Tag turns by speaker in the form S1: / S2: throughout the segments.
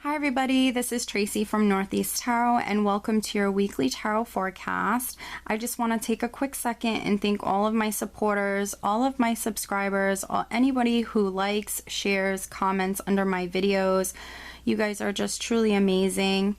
S1: Hi everybody, this is Tracy from Northeast Tarot and welcome to your weekly tarot forecast. I just want to take a quick second and thank all of my supporters, all of my subscribers, anybody who likes, shares, comments under my videos. You guys are just truly amazing.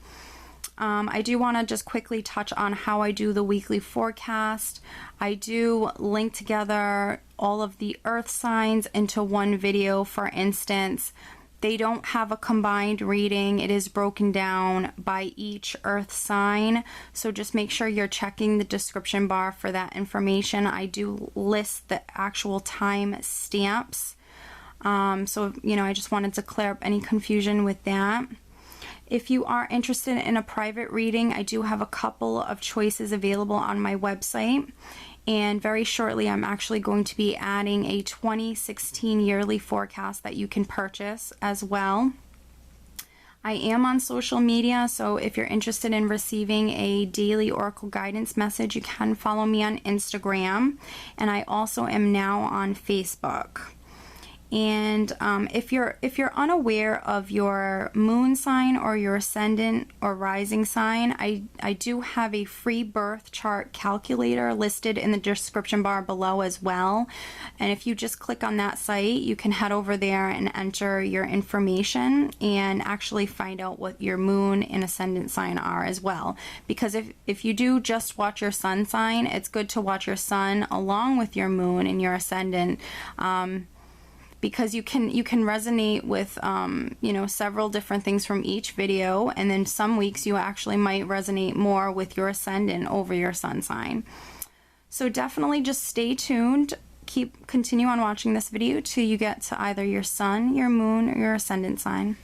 S1: I do want to just quickly touch on how I do the weekly forecast. I do link together all of the earth signs into one video. For instance, they don't have a combined reading. It is broken down by each earth sign. So just make sure you're checking the description bar for that information. I do list the actual time stamps. So, I just wanted to clear up any confusion with that. If you are interested in a private reading, I do have a couple of choices available on my website. And very shortly, I'm actually going to be adding a 2016 yearly forecast that you can purchase as well. I am on social media, so if you're interested in receiving a daily oracle guidance message, you can follow me on Instagram. And I also am now on Facebook. And if you're unaware of your moon sign or your ascendant or rising sign, I do have a free birth chart calculator listed in the description bar below as well. And if you just click on that site, you can head over there and enter your information and actually find out what your moon and ascendant sign are as well. Because if you do just watch your sun sign, it's good to watch your sun along with your moon and your ascendant. Because you can resonate with several different things from each video, and then some weeks you actually might resonate more with your ascendant over your sun sign. So definitely just stay tuned. Continue on watching this video till you get to either your sun, your moon, or your ascendant sign.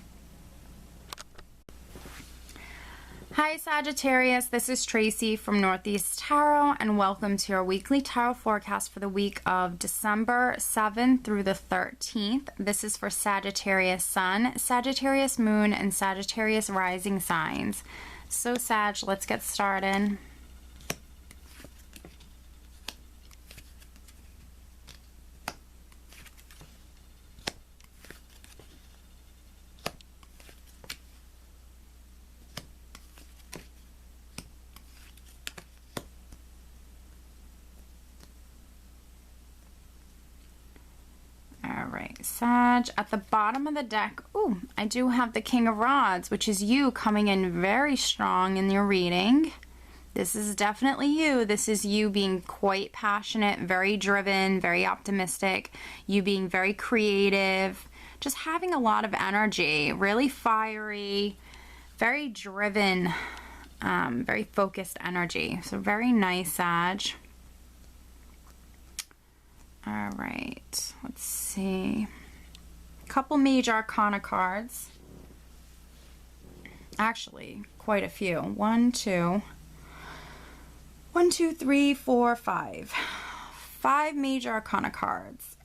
S1: Hi Sagittarius, this is Tracy from Northeast Tarot and welcome to your weekly tarot forecast for the week of December 7th through the 13th. This is for Sagittarius Sun, Sagittarius Moon, and Sagittarius Rising signs. So Sag, let's get started. Alright, Sag, at the bottom of the deck, I do have the King of Rods, which is you coming in very strong in your reading. This is definitely you. This is you being quite passionate, very driven, very optimistic, you being very creative, just having a lot of energy, really fiery, very driven, very focused energy. So very nice, Sag. All right, let's see. A couple major arcana cards. Actually, quite a few. 1, 2, 3, 4, 5. 5 major arcana cards.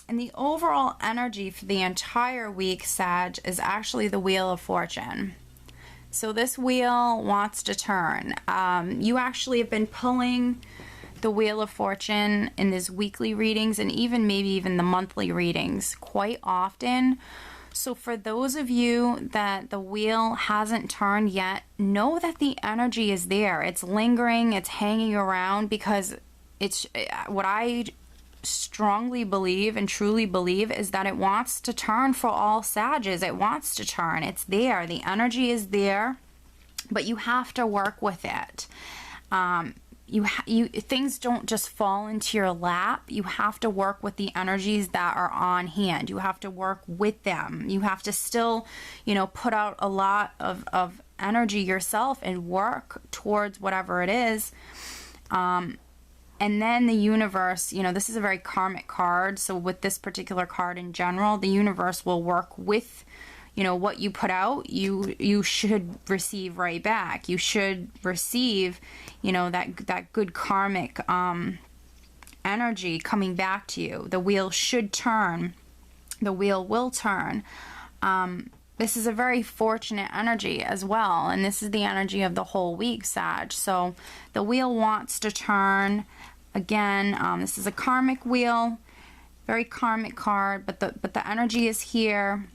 S1: And the overall energy for the entire week, Sag, is actually the Wheel of Fortune. So this wheel wants to turn. You actually have been pulling the Wheel of Fortune in these weekly readings and maybe even the monthly readings quite often. So for those of you that the wheel hasn't turned yet, know that the energy is there. It's lingering, it's hanging around, because it's what I strongly believe and truly believe is that it wants to turn for all Sages. It wants to turn. It's there. The energy is there, but you have to work with it. Things don't just fall into your lap. You have to work with the energies that are on hand. You have to work with them. You have to still, put out a lot of energy yourself and work towards whatever it is. And then the universe, this is a very karmic card. So with this particular card in general, the universe will work with what you put out, you should receive right back. You should receive, that good karmic energy coming back to you. The wheel should turn. The wheel will turn. This is a very fortunate energy as well, and this is the energy of the whole week, Sag. So the wheel wants to turn. Again, this is a karmic wheel, very karmic card, but the energy is here.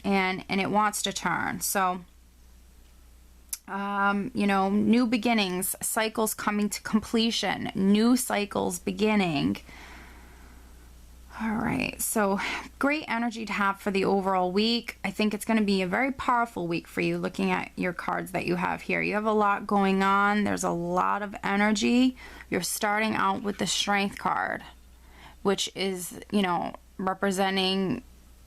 S1: and it wants to turn. So, you know, new beginnings, cycles coming to completion, new cycles beginning. All right, so great energy to have for the overall week. I think it's going to be a very powerful week for you looking at your cards that you have here. You have a lot going on. There's a lot of energy. You're starting out with the Strength card, which is, you know, representing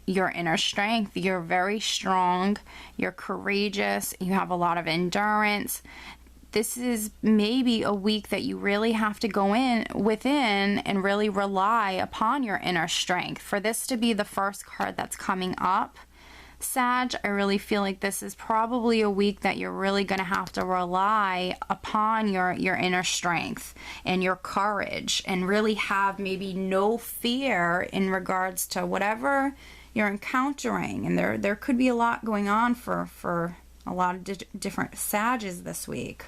S1: your inner strength. You're very strong. You're courageous. You have a lot of endurance. This is maybe a week that you really have to go within and really rely upon your inner strength. For this to be the first card that's coming up, Sag, I really feel like this is probably a week that you're really going to have to rely upon your inner strength and your courage, and really have maybe no fear in regards to whatever you're encountering. And there could be a lot going on for a lot of different Sages this week.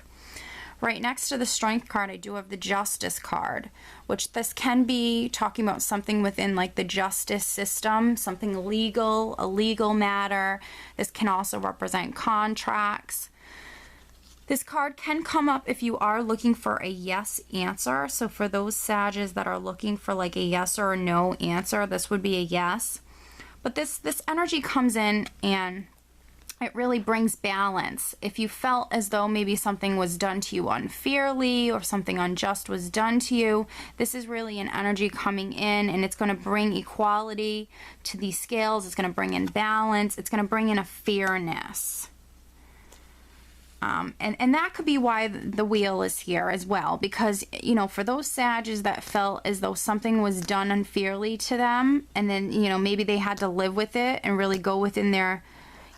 S1: Right next to the Strength card, I do have the Justice card, which this can be talking about something within like the justice system, something legal, a legal matter. This can also represent contracts. This card can come up if you are looking for a yes answer. So for those Sages that are looking for like a yes or a no answer, this would be a yes. But this energy comes in and it really brings balance. If you felt as though maybe something was done to you unfairly or something unjust was done to you, this is really an energy coming in, and it's going to bring equality to these scales. It's going to bring in balance. It's going to bring in a fairness. And that could be why the wheel is here as well, because, you know, for those Sages that felt as though something was done unfairly to them, and then, you know, maybe they had to live with it and really go within their,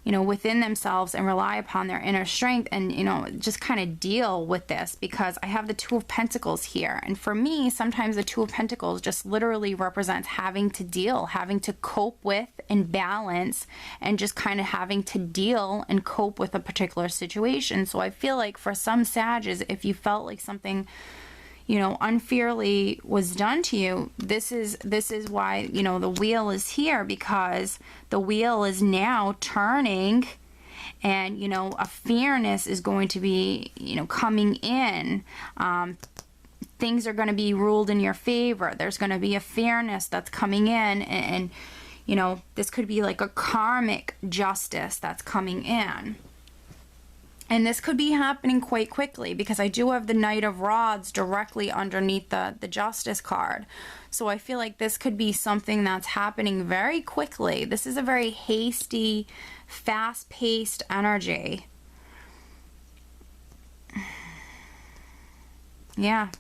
S1: you know, within themselves and rely upon their inner strength and, you know, just kind of deal with this. Because I have the Two of Pentacles here. And for me, sometimes the Two of Pentacles just literally represents having to deal, having to cope with and balance, and just kind of having to deal and cope with a particular situation. So I feel like for some Sages, if you felt like something, you know, unfairly was done to you, this is why, you know, the wheel is here, because the wheel is now turning, and, you know, a fairness is going to be, you know, coming in. Things are going to be ruled in your favor. There's going to be a fairness that's coming in, and you know, this could be like a karmic justice that's coming in. And this could be happening quite quickly, because I do have the Knight of Rods directly underneath the Justice card. So I feel like this could be something that's happening very quickly. This is a very hasty, fast-paced energy. Yeah.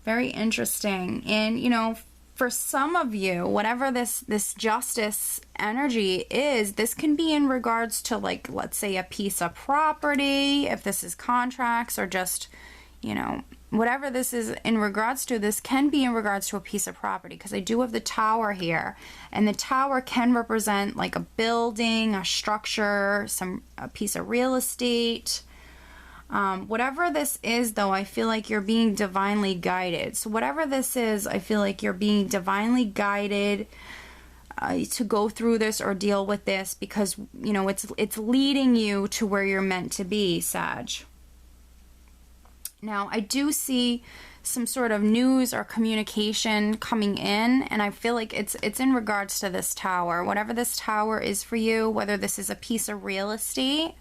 S1: Very interesting. And, you know, for some of you, whatever this justice energy is, this can be in regards to, like, let's say a piece of property, if this is contracts, or just, you know, whatever this is in regards to, this can be in regards to a piece of property, because I do have the Tower here, and the Tower can represent like a building, a structure, a piece of real estate. Whatever this is, though, I feel like you're being divinely guided. So whatever this is, I feel like you're being divinely guided to go through this or deal with this, because, you know, it's leading you to where you're meant to be, Sag. Now, I do see some sort of news or communication coming in, and I feel like it's in regards to this Tower. Whatever this Tower is for you, whether this is a piece of real estate,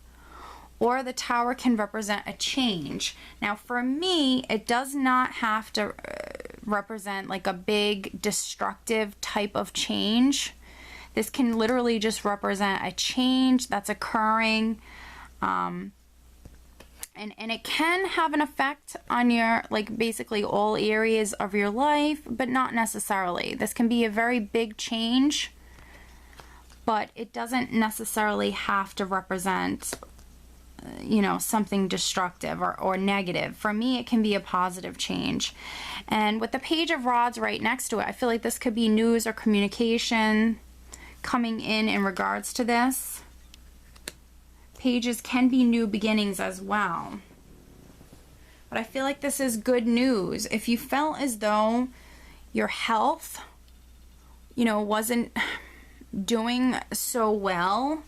S1: or the Tower can represent a change. Now, for me, it does not have to represent like a big destructive type of change. This can literally just represent a change that's occurring. And it can have an effect on your, like, basically all areas of your life, but not necessarily. This can be a very big change, but it doesn't necessarily have to represent, you know, something destructive or negative. For me, it can be a positive change. And with the Page of Rods right next to it, I feel like this could be news or communication coming in regards to this. Pages can be new beginnings as well. But I feel like this is good news. If you felt as though your health, you know, wasn't doing so well,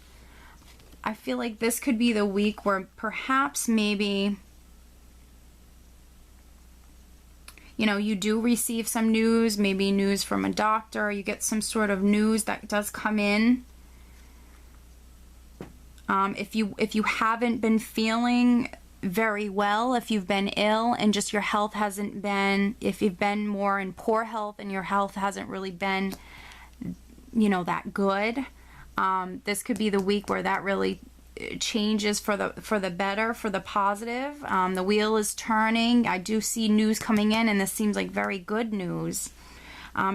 S1: I feel like this could be the week where perhaps maybe, you know, you do receive some news, maybe news from a doctor, you get some sort of news that does come in. If you haven't been feeling very well, if you've been ill and just your health hasn't been, if you've been more in poor health and your health hasn't really been, you know, that good, this could be the week where that really changes for the better, for the positive. The wheel is turning. I do see news coming in, and this seems like very good news.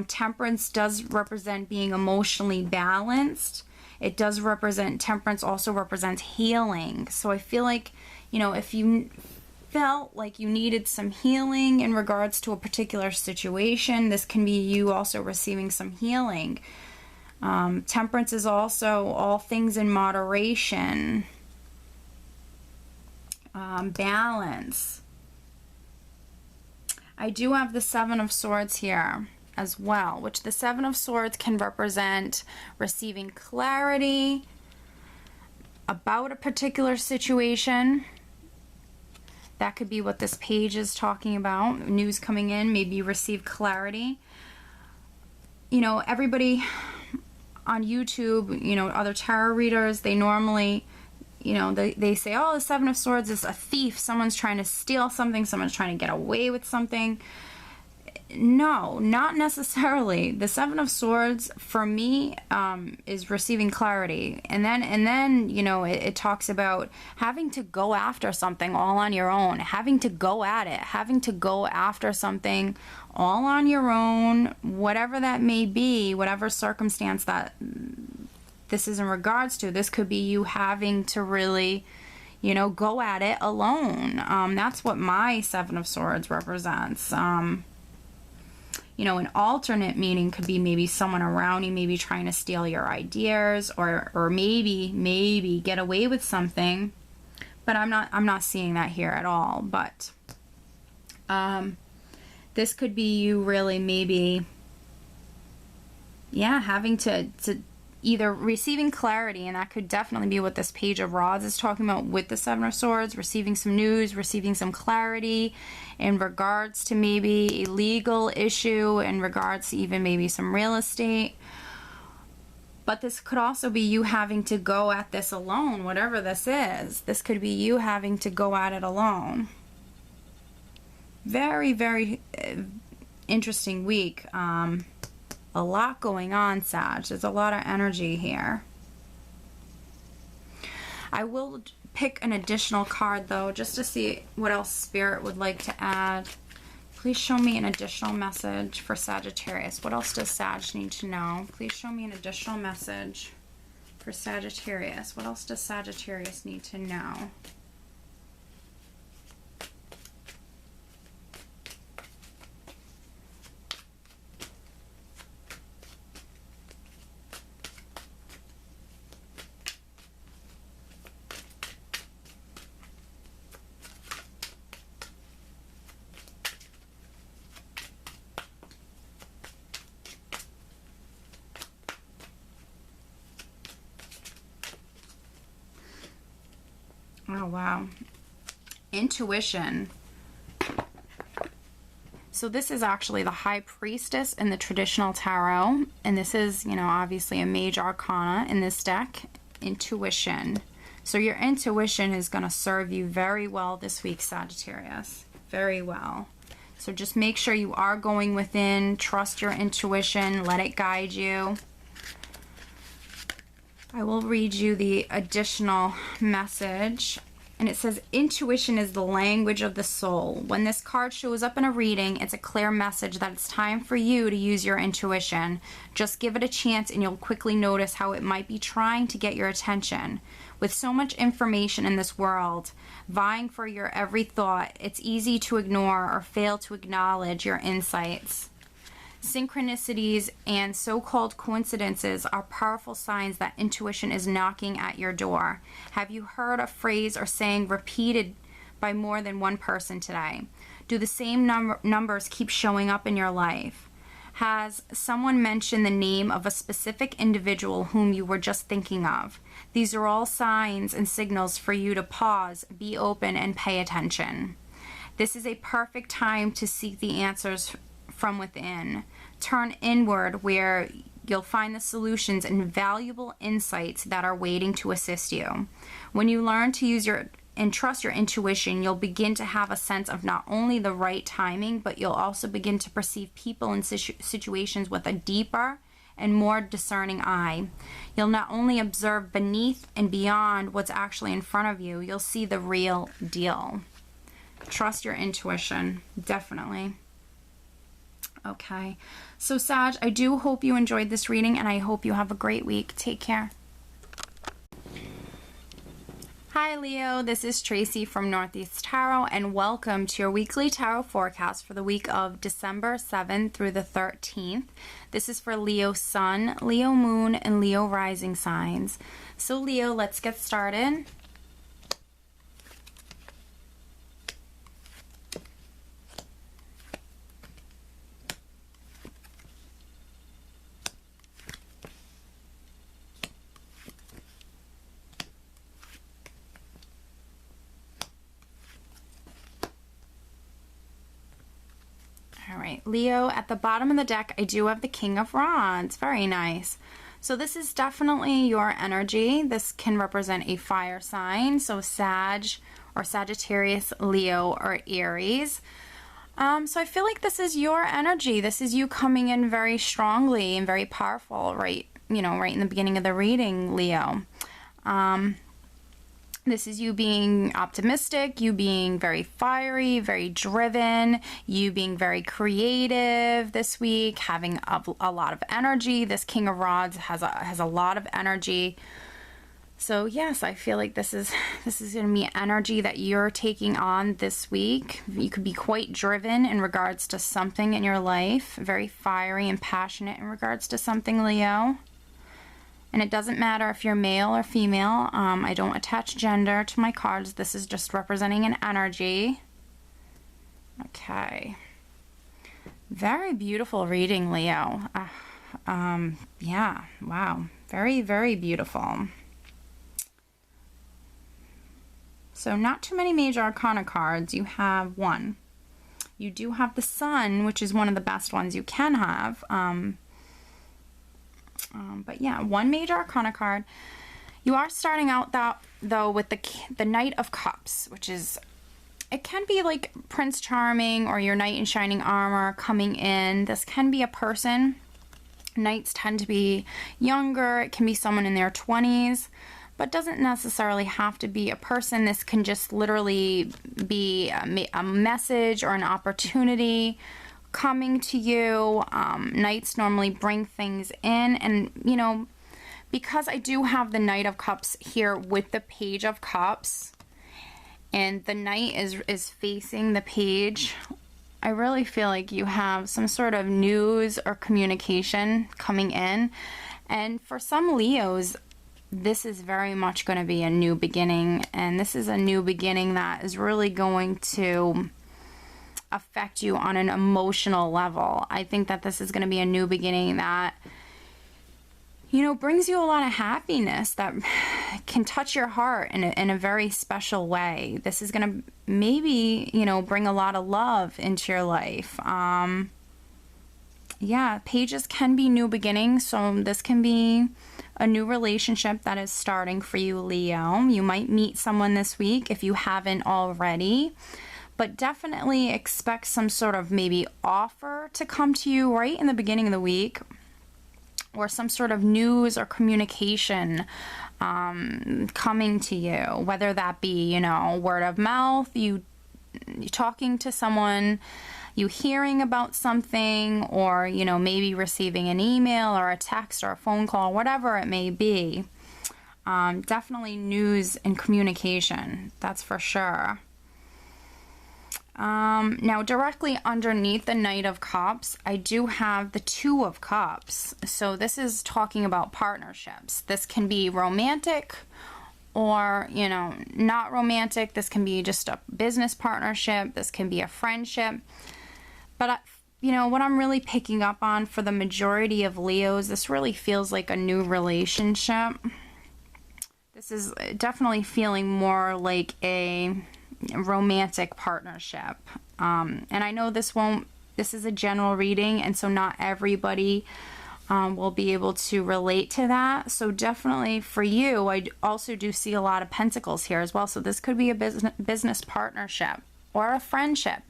S1: Temperance does represent being emotionally balanced. It does represent, temperance also represents healing. So I feel like, you know, if you felt like you needed some healing in regards to a particular situation, this can be you also receiving some healing. Temperance is also all things in moderation, balance. I do have the Seven of Swords here as well, which the Seven of Swords can represent receiving clarity about a particular situation. That could be what this page is talking about. News coming in, maybe you receive clarity. You know, everybody on YouTube, you know, other tarot readers, they normally, you know, they say, oh, the Seven of Swords is a thief. Someone's trying to steal something. Someone's trying to get away with something. No, not necessarily. The Seven of Swords for me is receiving clarity, and then you know, it talks about having to go after something all on your own, having to go at it, having to go after something all on your own, whatever that may be, whatever circumstance that this is in regards to. This could be you having to really, you know, go at it alone. That's what my Seven of Swords represents. You know, an alternate meaning could be maybe someone around you maybe trying to steal your ideas, or maybe get away with something. But I'm not seeing that here at all. But this could be you really maybe, yeah, having to either receiving clarity, and that could definitely be what this Page of Rods is talking about with the Seven of Swords, receiving some news, receiving some clarity in regards to maybe a legal issue, in regards to even maybe some real estate. But this could also be you having to go at this alone, whatever this is. This could be you having to go at it alone. Very, very interesting week. A lot going on, Sag. There's a lot of energy here. I will pick an additional card, though, just to see what else Spirit would like to add. Please show me an additional message for Sagittarius. What else does Sag need to know? Please show me an additional message for Sagittarius. What else does Sagittarius need to know? Oh, wow. Intuition. So this is actually the High Priestess in the traditional tarot. And this is, you know, obviously a major arcana in this deck. Intuition. So your intuition is going to serve you very well this week, Sagittarius. Very well. So just make sure you are going within. Trust your intuition. Let it guide you. I will read you the additional message. And it says, intuition is the language of the soul. When this card shows up in a reading, it's a clear message that it's time for you to use your intuition. Just give it a chance and you'll quickly notice how it might be trying to get your attention. With so much information in this world, vying for your every thought, it's easy to ignore or fail to acknowledge your insights. Synchronicities and so-called coincidences are powerful signs that intuition is knocking at your door. Have you heard a phrase or saying repeated by more than one person today? Do the same numbers keep showing up in your life? Has someone mentioned the name of a specific individual whom you were just thinking of? These are all signs and signals for you to pause, be open, and pay attention. This is a perfect time to seek the answers from within. Turn inward where you'll find the solutions and valuable insights that are waiting to assist you. When you learn to use and trust your intuition, you'll begin to have a sense of not only the right timing, but you'll also begin to perceive people and situations with a deeper and more discerning eye. You'll not only observe beneath and beyond what's actually in front of you, you'll see the real deal. Trust your intuition, definitely. Okay, so Sag, I do hope you enjoyed this reading, and I hope you have a great week. Take care. Hi Leo, this is Tracy from Northeast Tarot, and welcome to your weekly tarot forecast for the week of December 7th through the 13th. This is for Leo Sun, Leo Moon, and Leo Rising signs. So Leo, let's get started. All right, Leo, at the bottom of the deck, I do have the King of Rods. Very nice. So this is definitely your energy. This can represent a fire sign, so Sag or Sagittarius, Leo, or Aries. So I feel like this is your energy. This is you coming in very strongly and very powerful, right? You know, right in the beginning of the reading, Leo. This is you being optimistic, you being very fiery, very driven, you being very creative this week, having a lot of energy. This King of Rods has a lot of energy. So yes, I feel like this is going to be energy that you're taking on this week. You could be quite driven in regards to something in your life, very fiery and passionate in regards to something, Leo. And it doesn't matter if you're male or female. I don't attach gender to my cards. This is just representing an energy. Okay. Very beautiful reading, Leo. Yeah, wow. Very, very beautiful. So not too many major arcana cards. You have one. You do have the Sun, which is one of the best ones you can have. But yeah, one major arcana card. You are starting out though with the Knight of Cups, which is, it can be like Prince Charming or your knight in shining armor coming in. This can be a person. Knights tend to be younger. It can be someone in their 20s, but doesn't necessarily have to be a person. This can just literally be a message or an opportunity coming to you. Knights normally bring things in, and you know, because I do have the Knight of Cups here with the Page of Cups, and the Knight is facing the Page, I really feel like you have some sort of news or communication coming in. And for some Leos, this is very much going to be a new beginning, and this is a new beginning that is really going to affect you on an emotional level. I think that this is going to be a new beginning that, you know, brings you a lot of happiness, that can touch your heart in a very special way. This is going to maybe, you know, bring a lot of love into your life. Yeah, pages can be new beginnings, so this can be a new relationship that is starting for you, Leo. You might meet someone this week if you haven't already. But definitely expect some sort of maybe offer to come to you right in the beginning of the week, or some sort of news or communication coming to you, whether that be, you know, word of mouth, you talking to someone, you hearing about something, or, you know, maybe receiving an email or a text or a phone call, whatever it may be. Definitely news and communication, that's for sure. Now directly underneath the Knight of Cups, I do have the Two of Cups. So this is talking about partnerships. This can be romantic or, you know, not romantic. This can be just a business partnership. This can be a friendship. But you know, what I'm really picking up on for the majority of Leos, this really feels like a new relationship. This is definitely feeling more like a romantic partnership. And I know this is a general reading, and so not everybody will be able to relate to that. So definitely for you, I also do see a lot of pentacles here as well. So this could be a business partnership or a friendship.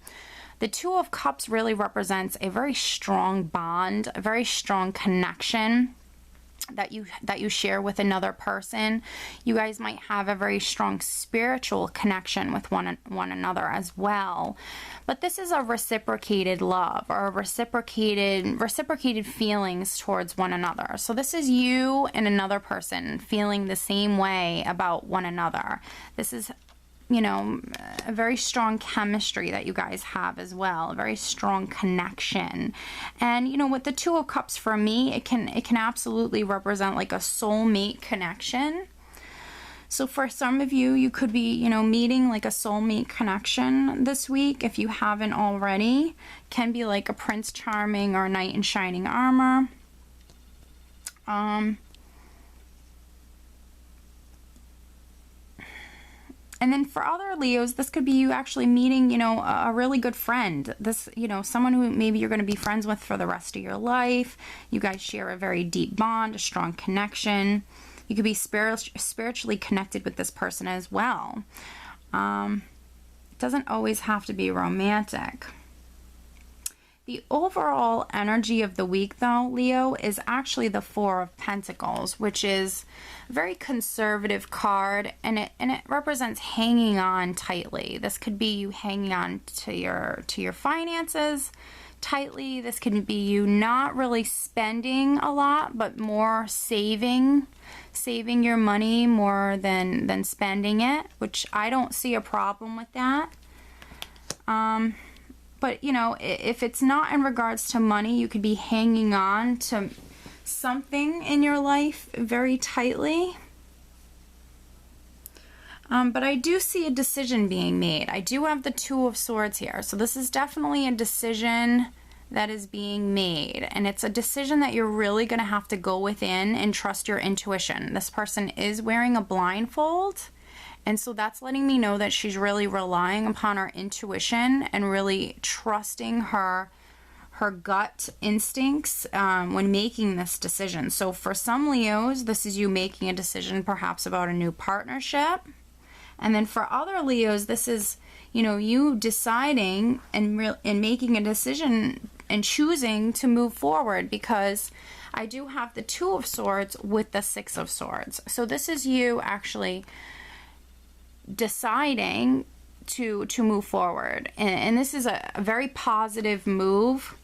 S1: The Two of Cups really represents a very strong bond, a very strong connection that you share with another person. You guys might have a very strong spiritual connection with one another as well. But this is a reciprocated love, or reciprocated feelings towards one another. So this is you and another person feeling the same way about one another. This is, you know, a very strong chemistry that you guys have as well, a very strong connection. And, you know, with the Two of Cups, for me, it can absolutely represent like a soulmate connection. So for some of you, you could be, you know, meeting like a soulmate connection this week if you haven't already. Can be like a Prince Charming or a Knight in Shining Armor. And then for other Leos, this could be you actually meeting, you know, a really good friend. This, you know, someone who maybe you're going to be friends with for the rest of your life. You guys share a very deep bond, a strong connection. You could be spiritually connected with this person as well. It doesn't always have to be romantic. The overall energy of the week, though, Leo, is actually the Four of Pentacles, which is a very conservative card, and it represents hanging on tightly. This could be you hanging on to your finances tightly. This could be you not really spending a lot, but more saving your money more than spending it, which I don't see a problem with that. But, you know, if it's not in regards to money, you could be hanging on to something in your life very tightly. But I do see a decision being made. I do have the Two of Swords here. So this is definitely a decision that is being made. And it's a decision that you're really going to have to go within and trust your intuition. This person is wearing a blindfold. And so that's letting me know that she's really relying upon her intuition and really trusting her gut instincts when making this decision. So for some Leos, this is you making a decision perhaps about a new partnership. And then for other Leos, this is, you know, you deciding and making a decision and choosing to move forward, because I do have the Two of Swords with the Six of Swords. So this is you actually deciding to move forward, and this is a very positive move.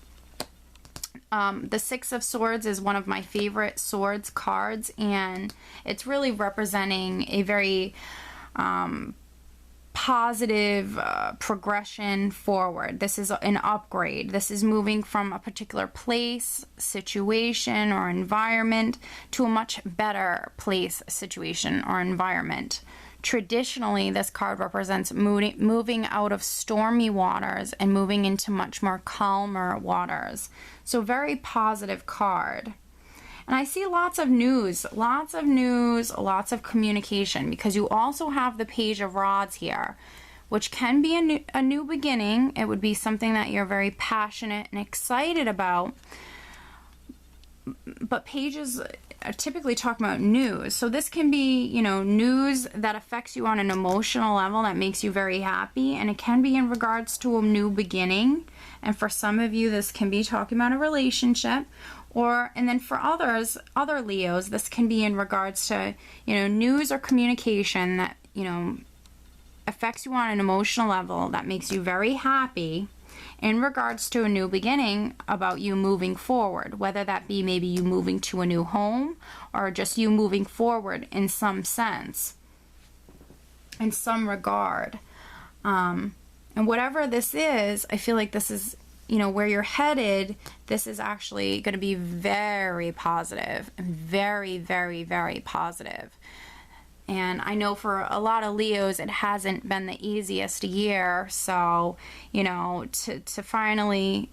S1: The Six of Swords is one of my favorite swords cards, and it's really representing a very positive progression forward. This is an upgrade. This is moving from a particular place, situation, or environment to a much better place, situation, or environment. Traditionally, this card represents moving out of stormy waters and moving into much more calmer waters. So very positive card. And I see lots of news, lots of communication, because you also have the Page of Rods here, which can be a new beginning. It would be something that you're very passionate and excited about. But pages typically talk about news. So this can be, you know, news that affects you on an emotional level that makes you very happy, and it can be in regards to a new beginning. And for some of you, this can be talking about a relationship, and then for other Leos, this can be in regards to, you know, news or communication that, you know, affects you on an emotional level that makes you very happy, in regards to a new beginning about you moving forward, whether that be maybe you moving to a new home or just you moving forward in some sense, in some regard. And whatever this is, I feel like this is, you know, where you're headed. This is actually going to be very positive, and very, very, very positive. And I know for a lot of Leos, it hasn't been the easiest year. So, you know, to finally,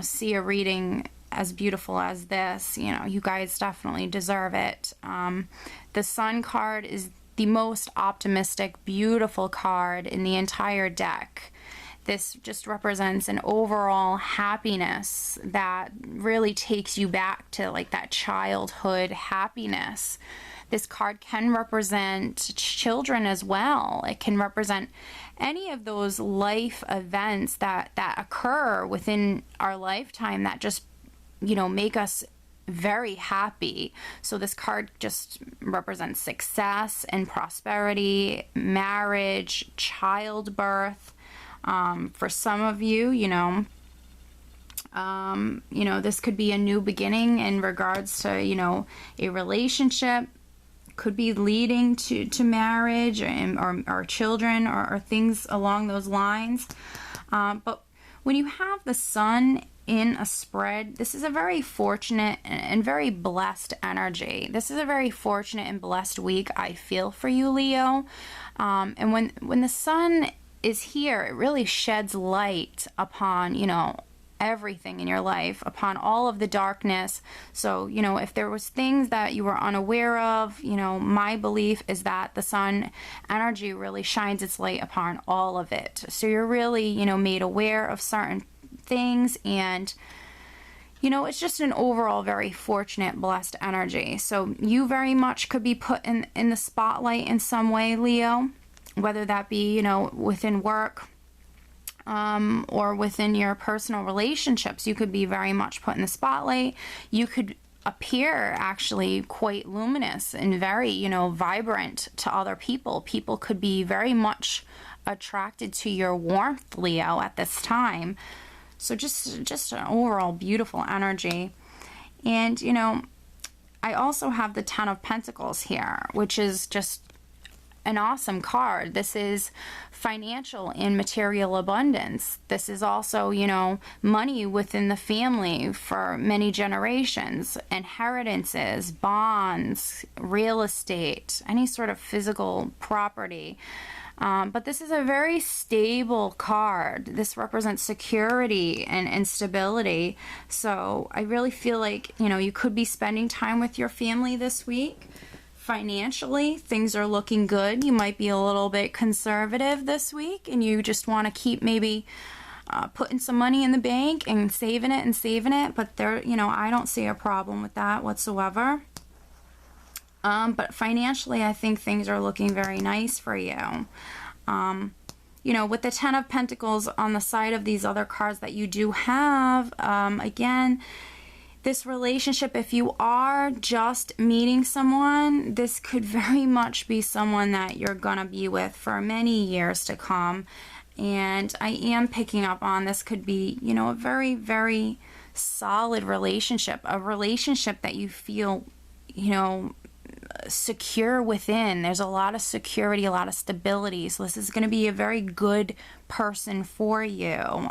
S1: see a reading as beautiful as this, you guys definitely deserve it. The Sun card is the most optimistic, beautiful card in the entire deck. This just represents an overall happiness that really takes you back to like that childhood happiness. This card can represent children as well. It can represent any of those life events that occur within our lifetime that just, make us very happy. So this card just represents success and prosperity, marriage, childbirth. For some of you, this could be a new beginning in regards to, a relationship. Could be leading to marriage or children or things along those lines. But when you have the Sun in a spread, this is a very fortunate and very blessed energy. This is a very fortunate and blessed week, I feel, for you, Leo. And when the Sun is here, it really sheds light upon, everything in your life, upon all of the darkness. So, if there was things that you were unaware of, my belief is that the Sun energy really shines its light upon all of it. So you're really, made aware of certain things, and it's just an overall very fortunate, blessed energy. So you very much could be put in the spotlight in some way, Leo, whether that be, within work, or within your personal relationships. You could be very much put in the spotlight. You could appear actually quite luminous and very, vibrant to other people. People could be very much attracted to your warmth, Leo, at this time. So just an overall beautiful energy. And, I also have the Ten of Pentacles here, which is just an awesome card. This is financial and material abundance. This is also, money within the family for many generations, inheritances, bonds, real estate, any sort of physical property. But this is a very stable card. This represents security and stability. So I really feel like, you could be spending time with your family this week. Financially, things are looking good. You might be a little bit conservative this week, and you just want to keep maybe putting some money in the bank and saving it. But there, I don't see a problem with that whatsoever. But financially, I think things are looking very nice for you. With the Ten of Pentacles on the side of these other cards that you do have, again, this relationship, if you are just meeting someone, this could very much be someone that you're gonna be with for many years to come. And I am picking up on this could be, a very, very solid relationship, a relationship that you feel, secure within. There's a lot of security, a lot of stability. So this is going to be a very good person for you.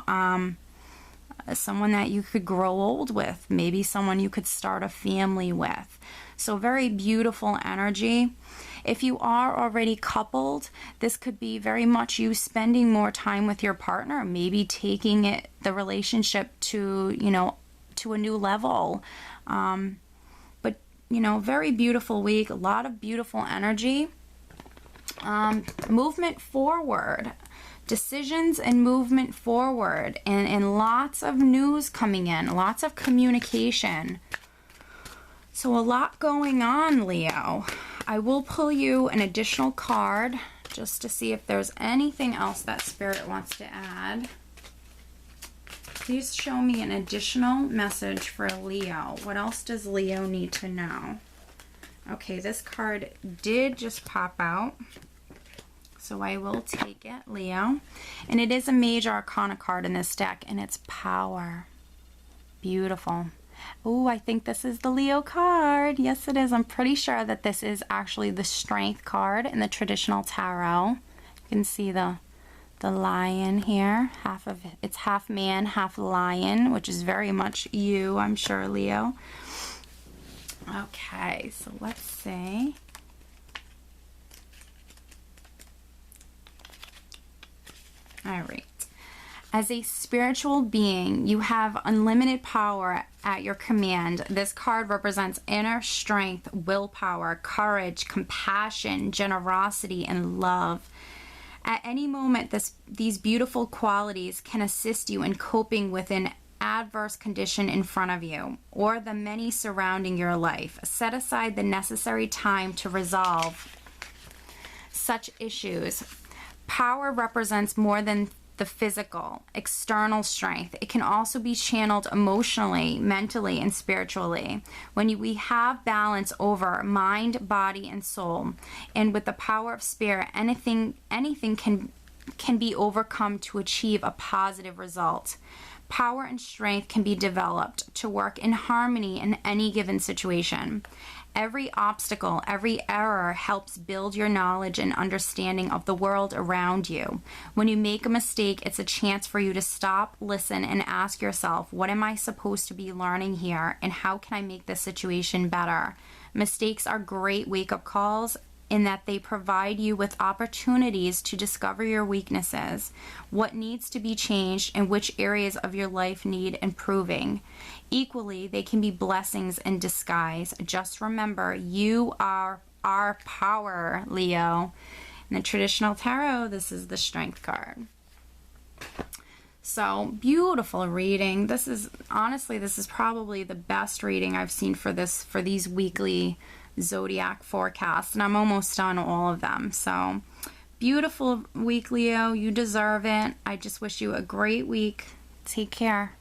S1: Someone that you could grow old with, maybe someone you could start a family with. So very beautiful energy. If you are already coupled, this could be very much you spending more time with your partner, maybe taking the relationship to, to a new level. Very beautiful week, a lot of beautiful energy. Movement forward. Decisions and movement forward, and lots of news coming in, lots of communication. So a lot going on, Leo. I will pull you an additional card just to see if there's anything else that Spirit wants to add. Please show me an additional message for Leo. What else does Leo need to know? Okay, this card did just pop out. So I will take it, Leo. And it is a Major Arcana card in this deck, and it's Power. Beautiful. Oh, I think this is the Leo card. Yes, it is. I'm pretty sure that this is actually the Strength card in the traditional tarot. You can see the lion here. Half of it. It's half man, half lion, which is very much you, I'm sure, Leo. Okay, so let's see. All right. As a spiritual being, you have unlimited power at your command. This card represents inner strength, willpower, courage, compassion, generosity, and love. At any moment, these beautiful qualities can assist you in coping with an adverse condition in front of you or the many surrounding your life. Set aside the necessary time to resolve such issues. Power represents more than the physical, external strength. It can also be channeled emotionally, mentally, and spiritually. When we have balance over mind, body, and soul, and with the power of spirit, anything can be overcome to achieve a positive result. Power and strength can be developed to work in harmony in any given situation. Every obstacle, every error helps build your knowledge and understanding of the world around you. When you make a mistake, it's a chance for you to stop, listen, and ask yourself, what am I supposed to be learning here, and how can I make this situation better? Mistakes are great wake-up calls in that they provide you with opportunities to discover your weaknesses, what needs to be changed, and which areas of your life need improving. Equally, they can be blessings in disguise. Just remember, you are our power, Leo. In the traditional tarot, this is the Strength card. So, beautiful reading. This is probably the best reading I've seen for these weekly zodiac forecasts, and I'm almost done all of them. So, beautiful week, Leo. You deserve it. I just wish you a great week. Take care.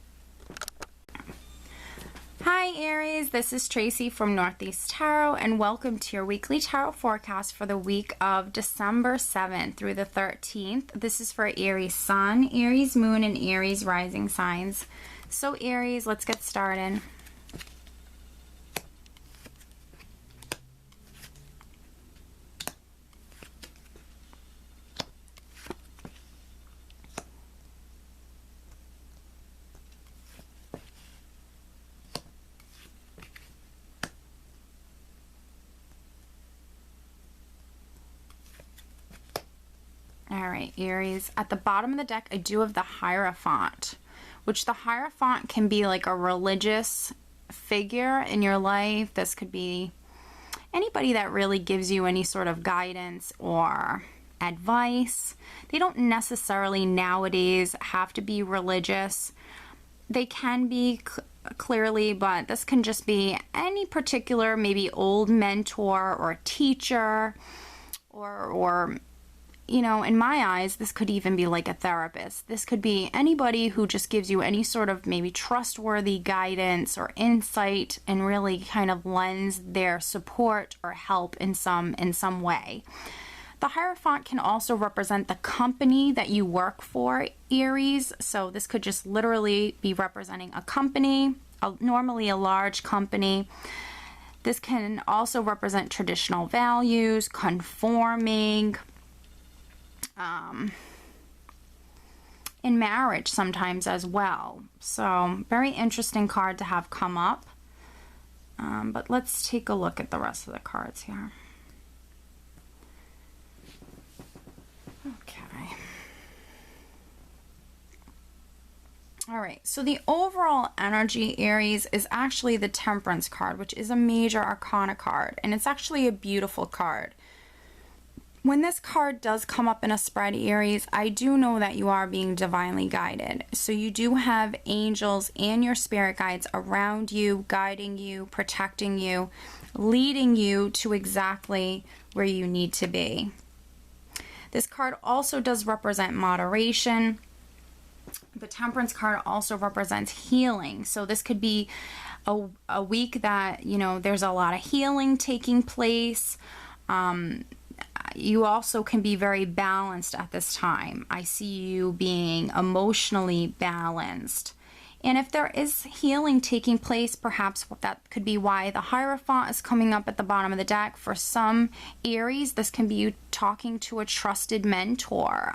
S1: Hi Aries, this is Tracy from Northeast Tarot, and welcome to your weekly tarot forecast for the week of December 7th through the 13th. This is for Aries Sun, Aries Moon, and Aries Rising signs. So Aries, let's get started. All right, Aries. At the bottom of the deck, I do have the Hierophant, which the Hierophant can be like a religious figure in your life. This could be anybody that really gives you any sort of guidance or advice. They don't necessarily nowadays have to be religious. They can be clearly, but this can just be any particular maybe old mentor or teacher or you know, in my eyes, this could even be like a therapist. This could be anybody who just gives you any sort of maybe trustworthy guidance or insight and really kind of lends their support or help in some way. The Hierophant can also represent the company that you work for, Aries. So this could just literally be representing a company, normally a large company. This can also represent traditional values, conforming, in marriage sometimes as well. So very interesting card to have come up. But let's take a look at the rest of the cards here. Okay. All right, so the overall energy, Aries, is actually the Temperance card, which is a major arcana card, and it's actually a beautiful card. When this card does come up in a spread, Aries, I do know that you are being divinely guided. So you do have angels and your spirit guides around you, guiding you, protecting you, leading you to exactly where you need to be. This card also does represent moderation. The Temperance card also represents healing. So this could be a week that, you know, there's a lot of healing taking place. You also can be very balanced at this time. I see you being emotionally balanced. And if there is healing taking place, perhaps that could be why the Hierophant is coming up at the bottom of the deck. For some Aries, this can be you talking to a trusted mentor,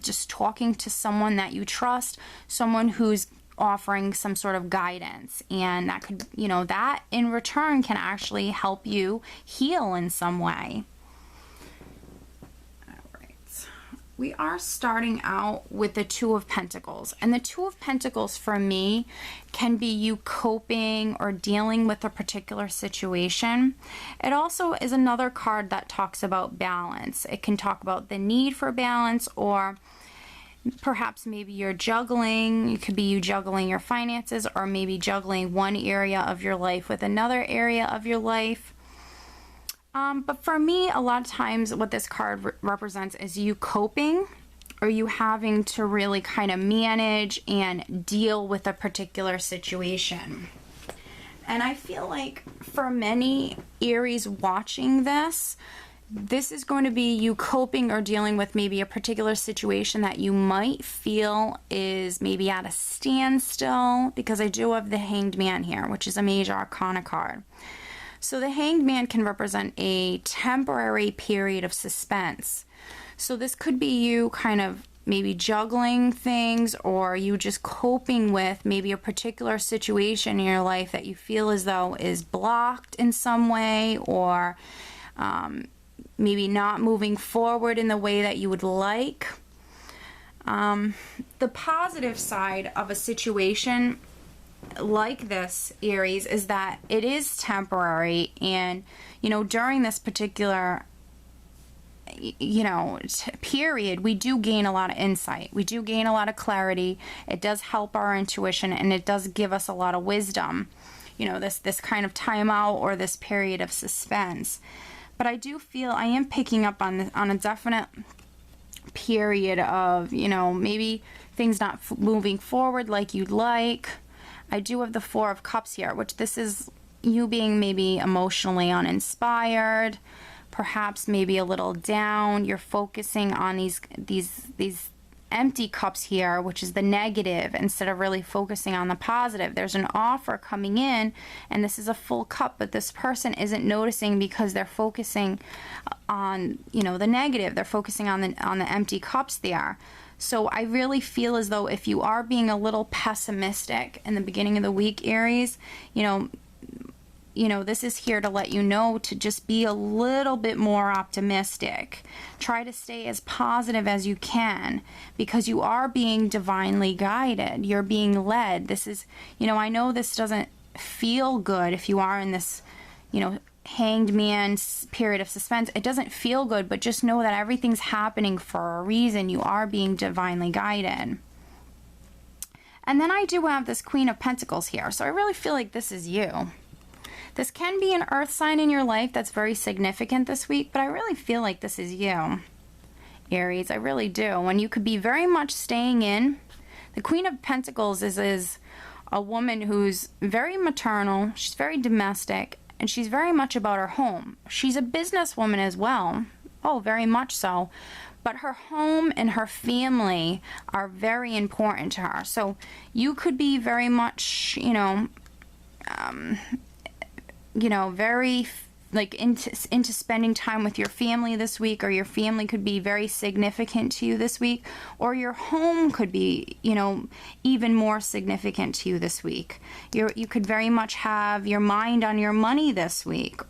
S1: just talking to someone that you trust, someone who's offering some sort of guidance. And that could, you know, that in return can actually help you heal in some way. we are starting out with the Two of Pentacles. And the Two of Pentacles for me can be you coping or dealing with a particular situation. It also is another card that talks about balance. It can talk about the need for balance, or perhaps maybe you're juggling. It could be you juggling your finances, or maybe juggling one area of your life with another area of your life. But for me, a lot of times what this card represents is you coping, or you having to really kind of manage and deal with a particular situation. And I feel like for many Aries watching this, this is going to be you coping or dealing with maybe a particular situation that you might feel is maybe at a standstill, because I do have the Hanged Man here, which is a major arcana card. So the Hanged Man can represent a temporary period of suspense. So this could be you kind of maybe juggling things, or you just coping with maybe a particular situation in your life that you feel as though is blocked in some way, or maybe not moving forward in the way that you would like. The positive side of a situation like this, Aries, is that it is temporary, and during this particular period, we do gain a lot of insight, we do gain a lot of clarity. It does help our intuition, and it does give us a lot of wisdom, this kind of timeout or this period of suspense. But I do feel I am picking up on a definite period of maybe things not moving forward like you'd like. I do have the Four of Cups here, which this is you being maybe emotionally uninspired, perhaps maybe a little down. You're focusing on these empty cups here, which is the negative, instead of really focusing on the positive. There's an offer coming in, and this is a full cup, but this person isn't noticing because they're focusing on the negative. They're focusing on the empty cups there. So I really feel as though if you are being a little pessimistic in the beginning of the week, Aries, this is here to let you know to just be a little bit more optimistic. Try to stay as positive as you can, because you are being divinely guided. You're being led. This is, I know this doesn't feel good if you are in this, Hanged Man period of suspense. It doesn't feel good, but just know that everything's happening for a reason. You are being divinely guided. And then I do have this Queen of Pentacles here, so I really feel like this is you. This can be an earth sign in your life that's very significant this week, but I really feel like this is you, Aries. I really do. And you could be very much staying in. The Queen of Pentacles is a woman who's very maternal. She's very domestic, and she's very much about her home. She's a businesswoman as well. Oh, very much so. But her home and her family are very important to her. So you could be very much, very like into spending time with your family this week, or your family could be very significant to you this week, or your home could be, even more significant to you this week. You could very much have your mind on your money this week.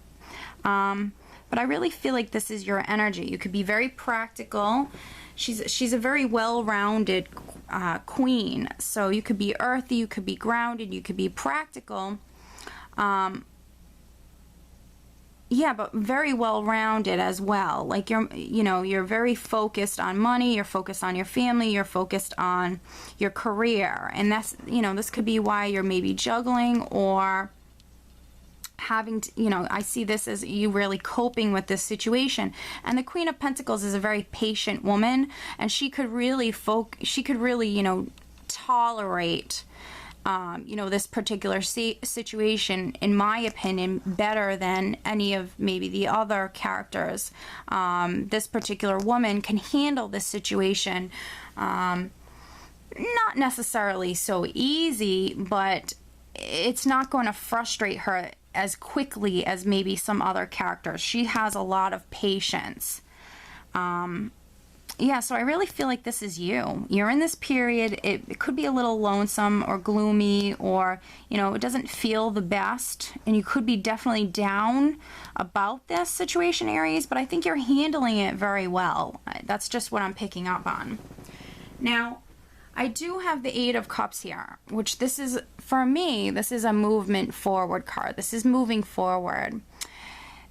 S1: But I really feel like this is your energy. You could be very practical. She's a very well-rounded queen. So you could be earthy, you could be grounded, you could be practical. Yeah, but very well-rounded as well. Like you're very focused on money, you're focused on your family, you're focused on your career. And that's, this could be why you're maybe juggling, or having to, I see this as you really coping with this situation. And the Queen of Pentacles is a very patient woman, and she could really tolerate this particular situation, in my opinion, better than any of maybe the other characters. This particular woman can handle this situation, not necessarily so easy, but it's not going to frustrate her as quickly as maybe some other characters. She has a lot of patience. yeah, so I really feel like this is you. You're in this period. It could be a little lonesome or gloomy, or, you know, it doesn't feel the best. And you could be definitely down about this situation, Aries, but I think you're handling it very well. That's just what I'm picking up on. Now, I do have the Eight of Cups here, which this is, for me, this is a movement forward card. This is moving forward.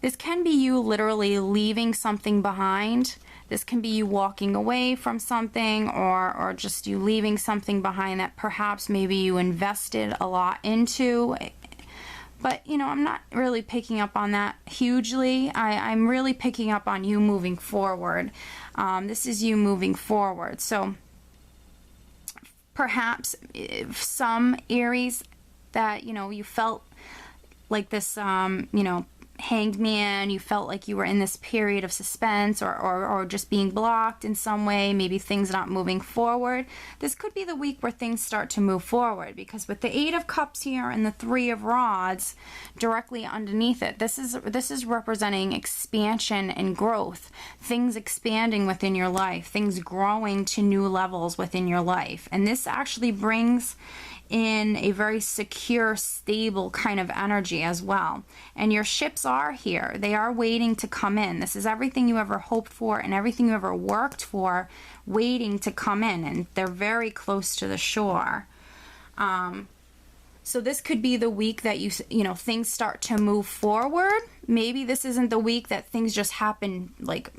S1: This can be you literally leaving something behind. This can be you walking away from something, or just you leaving something behind that perhaps maybe you invested a lot into. But, you know, I'm not really picking up on that hugely. I'm really picking up on you moving forward. This is you moving forward. So perhaps some Aries that, you know, you felt like this, you know, Hanged Man, you felt like you were in this period of suspense, or just being blocked in some way, maybe things not moving forward. This could be the week where things start to move forward, because with the Eight of Cups here and the Three of Rods directly underneath it, this is representing expansion and growth, things expanding within your life, things growing to new levels within your life. And this actually brings in a very secure, stable kind of energy as well. And your ships are here. They are waiting to come in. This is everything you ever hoped for and everything you ever worked for waiting to come in. And they're very close to the shore. So this could be the week that you know, things start to move forward. Maybe this isn't the week that things just happen like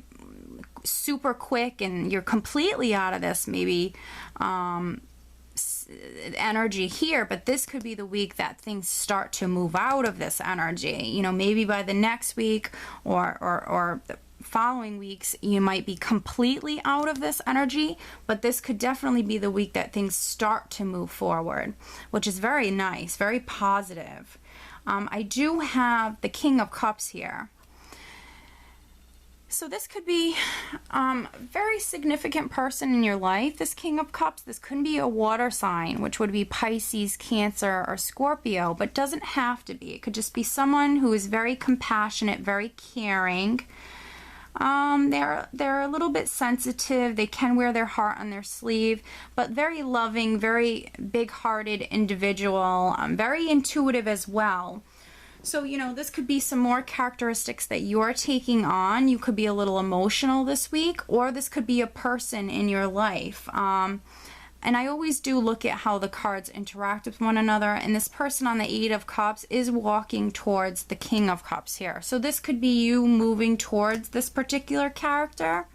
S1: super quick and you're completely out of this, maybe, energy here, but this could be the week that things start to move out of this energy. You know, maybe by the next week or the following weeks, you might be completely out of this energy, but this could definitely be the week that things start to move forward, which is very nice, very positive. I do have the King of Cups here. So this could be a very significant person in your life. This King of Cups, this could be a water sign, which would be Pisces, Cancer, or Scorpio, but doesn't have to be. It could just be someone who is very compassionate, very caring. They're a little bit sensitive. They can wear their heart on their sleeve, but very loving, very big-hearted individual, very intuitive as well. So, you know, this could be some more characteristics that you're taking on. You could be a little emotional this week, or this could be a person in your life. And I always do look at how the cards interact with one another. And this person on the Eight of Cups is walking towards the King of Cups here. So this could be you moving towards this particular character.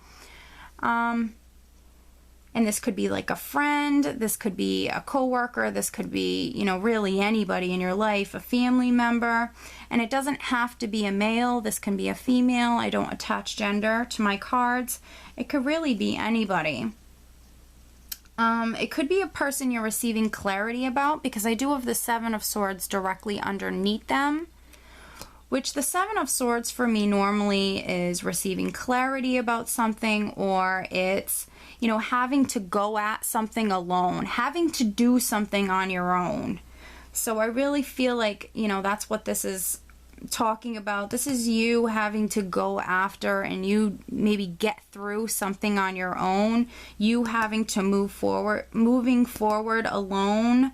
S1: And this could be like a friend, this could be a coworker, this could be, you know, really anybody in your life, a family member. And it doesn't have to be a male, this can be a female. I don't attach gender to my cards. It could really be anybody. It could be a person you're receiving clarity about, because I do have the Seven of Swords directly underneath them. Which the Seven of Swords for me normally is receiving clarity about something, or it's, you know, having to go at something alone, having to do something on your own. So I really feel like, you know, that's what this is talking about. This is you having to go after and you maybe get through something on your own. You having to moving forward alone.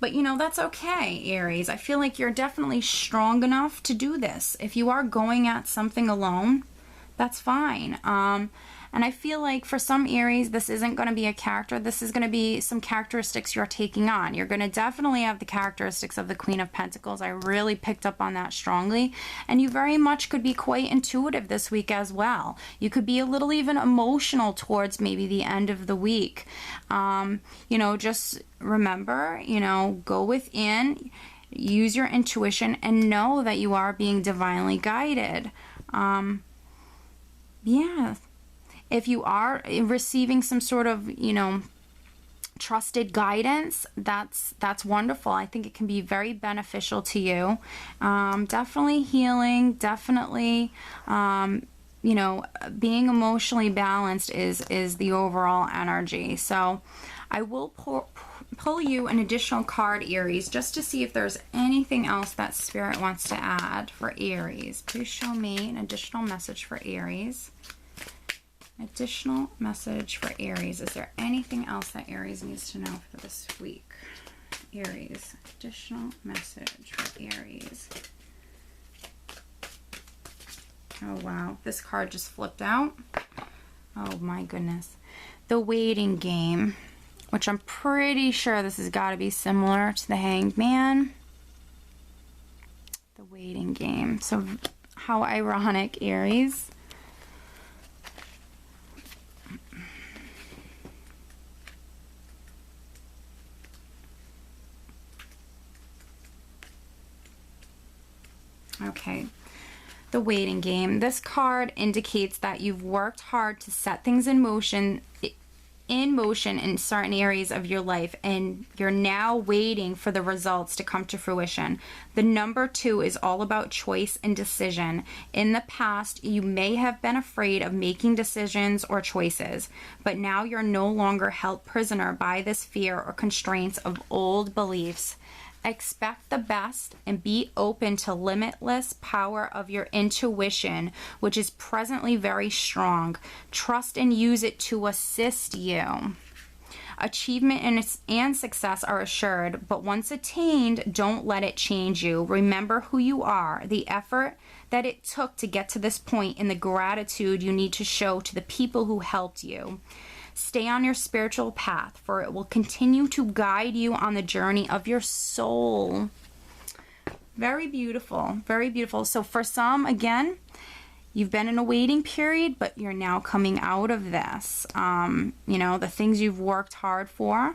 S1: But, you know, that's okay, Aries. I feel like you're definitely strong enough to do this. If you are going at something alone, that's fine. And I feel like for some Aries, this isn't going to be a character. This is going to be some characteristics you're taking on. You're going to definitely have the characteristics of the Queen of Pentacles. I really picked up on that strongly. And you very much could be quite intuitive this week as well. You could be a little even emotional towards maybe the end of the week. You know, just remember, you know, go within, use your intuition, and know that you are being divinely guided. Yeah. If you are receiving some sort of, you know, trusted guidance, that's wonderful. I think it can be very beneficial to you. Definitely healing, definitely, you know, being emotionally balanced is the overall energy. So I will pull you an additional card, Aries, just to see if there's anything else that Spirit wants to add for Aries. Please show me an additional message for Aries. Additional message for Aries. Is there anything else that Aries needs to know for this week? Aries, additional message for Aries. Oh, wow. This card just flipped out. Oh, my goodness. The waiting game, which I'm pretty sure this has got to be similar to the Hanged Man. The waiting game. So, how ironic, Aries. Okay, the waiting game. This card indicates that you've worked hard to set things in motion in certain areas of your life, and you're now waiting for the results to come to fruition. The number 2 is all about choice and decision. In the past, you may have been afraid of making decisions or choices, but now you're no longer held prisoner by this fear or constraints of old beliefs. Expect the best and be open to limitless power of your intuition, which is presently very strong. Trust and use it to assist you. Achievement and success are assured, but once attained, don't let it change you. Remember who you are, the effort that it took to get to this point, and the gratitude you need to show to the people who helped you. Stay on your spiritual path, for it will continue to guide you on the journey of your soul. Very beautiful, very beautiful. So for some, again, you've been in a waiting period, but you're now coming out of this. You know, the things you've worked hard for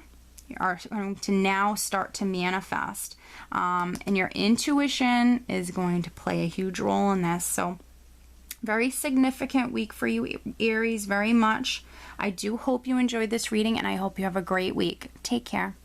S1: are going to now start to manifest. And your intuition is going to play a huge role in this. So very significant week for you, Aries, very much. I do hope you enjoyed this reading, and I hope you have a great week. Take care.